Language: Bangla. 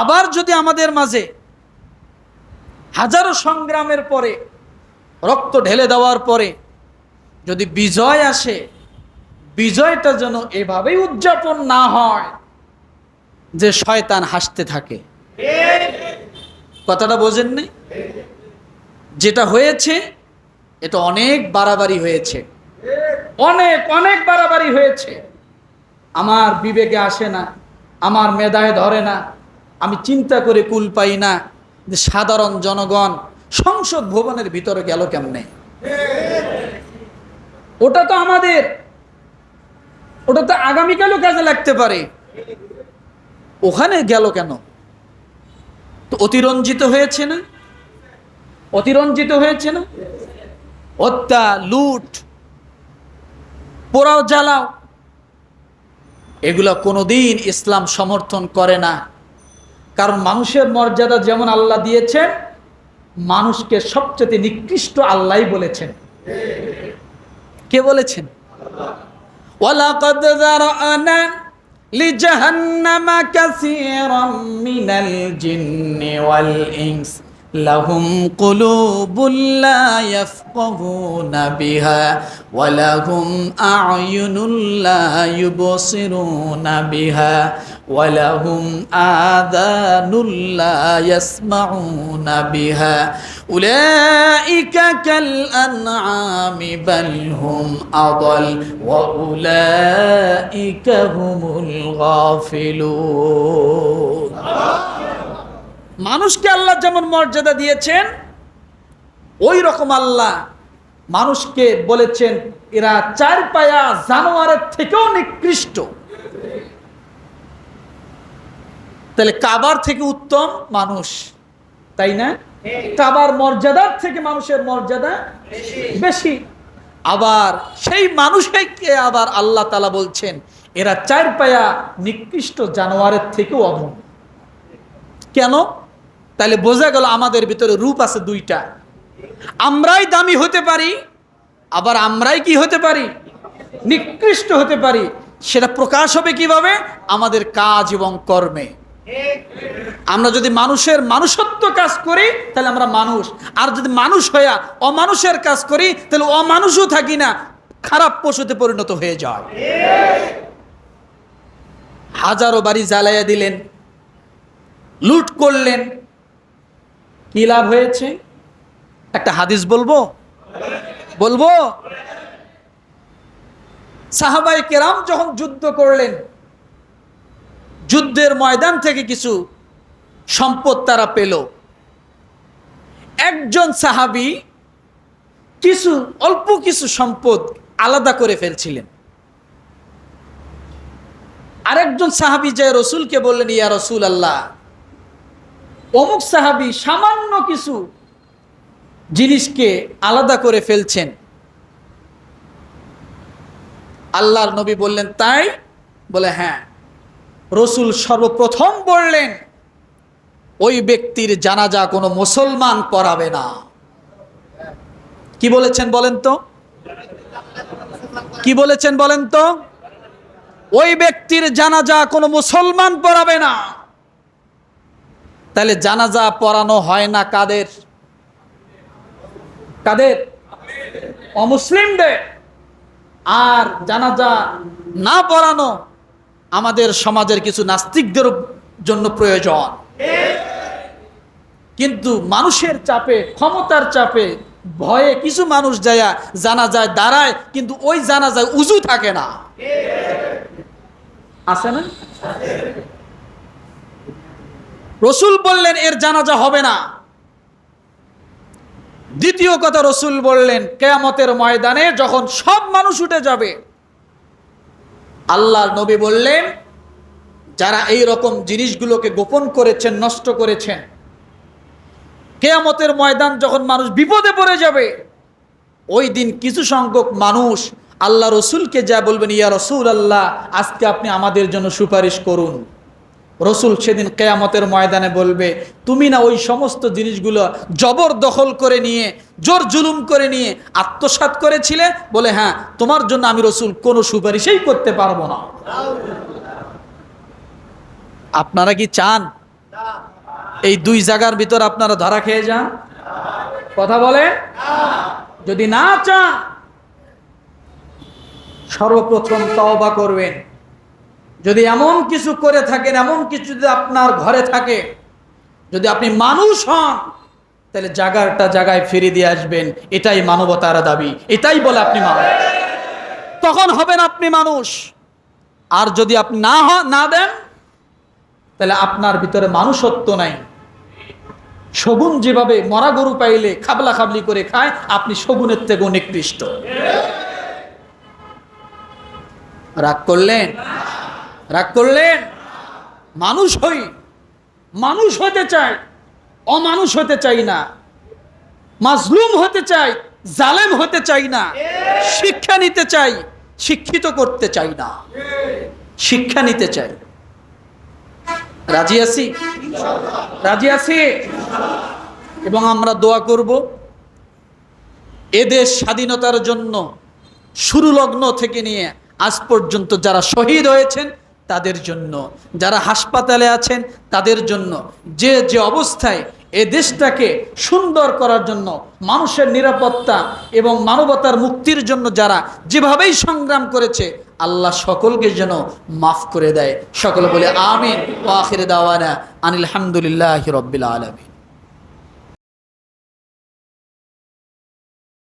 আবার যদি আমাদের মাঝে হাজারো সংগ্রামের পরে, রক্ত ঢেলে দেওয়ার পরে যদি বিজয় আসে, বিজয়টা যেন এভাবেই উদযাপন না হয় যে শয়তান হাসতে থাকে। কথাটা বোঝেননি? যেটা হয়েছে এটা অনেক বাড়াবাড়ি হয়েছে, অনেক অনেক বাড়াবাড়ি হয়েছে। আমার বিবেকে আসে না, আমার মেধায় ধরে না, আমি চিন্তা করে কুল পাই না যে সাধারণ জনগণ সংসদ ভবনের ভিতরে গেল কেমনে। ওটা তো আমাদের, ওটা তো আগামীকালও কাজে লাগতে পারে, ওখানে গেল কেন? তো অতিরঞ্জিত হয়েছে না? অতিরঞ্জিত হয়েছে না? হত্যা, লুট, পোড়াও জ্বালাও, এগুলা কোনোদিন ইসলাম সমর্থন করে না। কারণ মানুষের মর্যাদা যেমন আল্লাহ দিয়েছেন, মানুষকে সবচেয়ে নিকৃষ্ট আল্লাহই বলেছেন। কে বলেছেন? ওয়ালাকাদ যারানা লিজাহান্নামা কাসীরাম মিনাল জিন্নি ওয়াল ইনস লাহুম কুলুবুন লা ইয়াফকাহুনা বিহা ওয়া লাহুম আ'য়ুনুন লা ইউবসিরুনা বিহা ওয়া লাহুম আযানুন লা ইয়াসমাউনা বিহা উলাইকা কাল আনআমি বাল হুম আদাল ওয়া উলাইকা হুমুল গাফিলুন। মানুষকে আল্লাহ যেমন মর্যাদা দিয়েছেন, ওই রকম আল্লাহ মানুষকে বলেছেন এরা চার পায়া জানোয়ারের থেকেও নিকৃষ্ট। তাহলে কাবার থেকে উত্তম মানুষ, তাই না? কাবার মর্যাদার থেকে মানুষের মর্যাদা বেশি। আবার সেই মানুষকে আবার আল্লাহ তাআলা বলছেন এরা চার পায়া নিকৃষ্ট জানোয়ারের থেকেও অধম। কেন? তাহলে বোঝা গেল আমাদের ভিতরে রূপ আছে দুইটা। আমরাই দামি হতে পারি, আবার আমরাই কি হতে পারি? নিকৃষ্ট হতে পারি। সেটা প্রকাশ হবে কিভাবে? আমাদের কাজ এবং কর্মে। আমরা যদি মানুষের মানুষত্ব কাজ করি তাহলে আমরা মানুষ, আর যদি মানুষ হইয়া অমানুষের কাজ করি তাহলে অমানুষও থাকি না, খারাপ পশুতে পরিণত হয়ে যায়। হাজারো বাড়ি জ্বালাইয়া দিলেন, লুট করলেন, কি লাভ হয়েছে? একটা হাদিস বলবো? সাহাবায়ে কেরাম যখন যুদ্ধ করলেন, যুদ্ধের ময়দান থেকে কিছু সম্পদ তারা পেল। একজন সাহাবী অল্প কিছু সম্পদ আলাদা করে ফেলছিলেন। আরেকজন সাহাবী যে রাসূলকে বললেন, ইয়া রাসূলুল্লাহ, অমুক সাহাবী সামান্য কিছু জিনিসকে আলাদা করে ফেলছেন। আল্লাহর নবী বললেন, তাই? বলে হ্যাঁ। রাসূল সর্বপ্রথম বললেন, ওই ব্যক্তির জানাজা কোনো মুসলমান পড়াবে না। কি বলেছেন বলেন তো? কি বলেছেন বলেন তো? ওই ব্যক্তির জানাজা কোনো মুসলমান পড়াবে না। তাহলে জানাজা পড়ানো হয় না কাদের? অমুসলিমদের। আর জানাজা না পড়ানো আমাদের সমাজের কিছু নাস্তিকদের জন্য প্রয়োজন। কিন্তু মানুষের চাপে, ক্ষমতার চাপে, ভয়ে কিছু মানুষ জানাজায় দাঁড়ায়, কিন্তু ওই জানাজায় উযু থাকে না। আছে না? রাসূল বললেন এর জানাজা হবে না। দ্বিতীয় কথা, রাসূল বললেন কিয়ামতের ময়দানে যখন সব মানুষ উঠে যাবে, আল্লাহর নবী বললেন যারা এই রকম জিনিসগুলোকে গোপন করেছেন, নষ্ট করেছেন, কিয়ামতের ময়দান যখন মানুষ বিপদে পড়ে যাবে, ওই দিন কিছু সংখ্যক মানুষ আল্লাহ রাসূলকে যা বলবেন, ইয়া রাসূলুল্লাহ, আজকে আপনি আমাদের জন্য সুপারিশ করুন। রাসূল সেদিন কিয়ামতের ময়দানে বলবে, তুমি না ওই সমস্ত জিনিসগুলো জবরদখল করে নিয়ে, জোর জুলুম করে নিয়ে আত্মসাৎ করেছিলে? বলে হ্যাঁ, তোমার জন্য আমি রাসূল কোনো সুপারিশই করতে পারবো না। আপনারা কি চান এই দুই জায়গার ভিতর আপনারা ধরা খেয়ে যান? কথা বলেন। যদি না চান, সর্বপ্রথম তওবা করবেন। যদি এমন কিছু করে থাকেন, এমন কিছু যদি আপনার ঘরে থাকে, যদি আপনি মানুষ হন, তাহলে জায়গাটা জায়গায় ফিরে দিয়ে আসবেন। এটাই মানবতার দাবি, এটাই বলে আপনি মানুষ। তখন হবেন আপনি মানুষ। আর যদি আপনি না দেন, তাহলে আপনার ভিতরে মানুষত্ব নাই। শগুন যেভাবে মরা গরু পাইলে খাবলা খাবলি করে খায়, আপনি শগুনের থেকে নিকৃষ্ট। রাগ করলেন? রাগ করলেন? মানুষ হই, মানুষ হতে চাই, অমানুষ হতে চাই না। মাজলুম হতে চাই, জালেম হতে চাই না। শিক্ষা নিতে চাই, শিক্ষিত করতে চাই না। শিক্ষা নিতে চাই। রাজি আছি? রাজি আছি? এবং আমরা দোয়া করব এদেশ স্বাধীনতার জন্য শুরু লগ্ন থেকে নিয়ে আজ পর্যন্ত যারা শহীদ হয়েছেন তাদের জন্য, যারা হাসপাতালে আছেন তাদের জন্য, যে যে অবস্থায় এ দেশটাকে সুন্দর করার জন্য, মানুষের নিরাপত্তা এবং মানবতার মুক্তির জন্য যারা যেভাবেই সংগ্রাম করেছে, আল্লাহ সকলকে যেন মাফ করে দেয়। সকলে বলে আমিন। ওয়া আখির দাওয়ানা আনিল হামদুলিল্লাহি রাব্বিল আলামিন।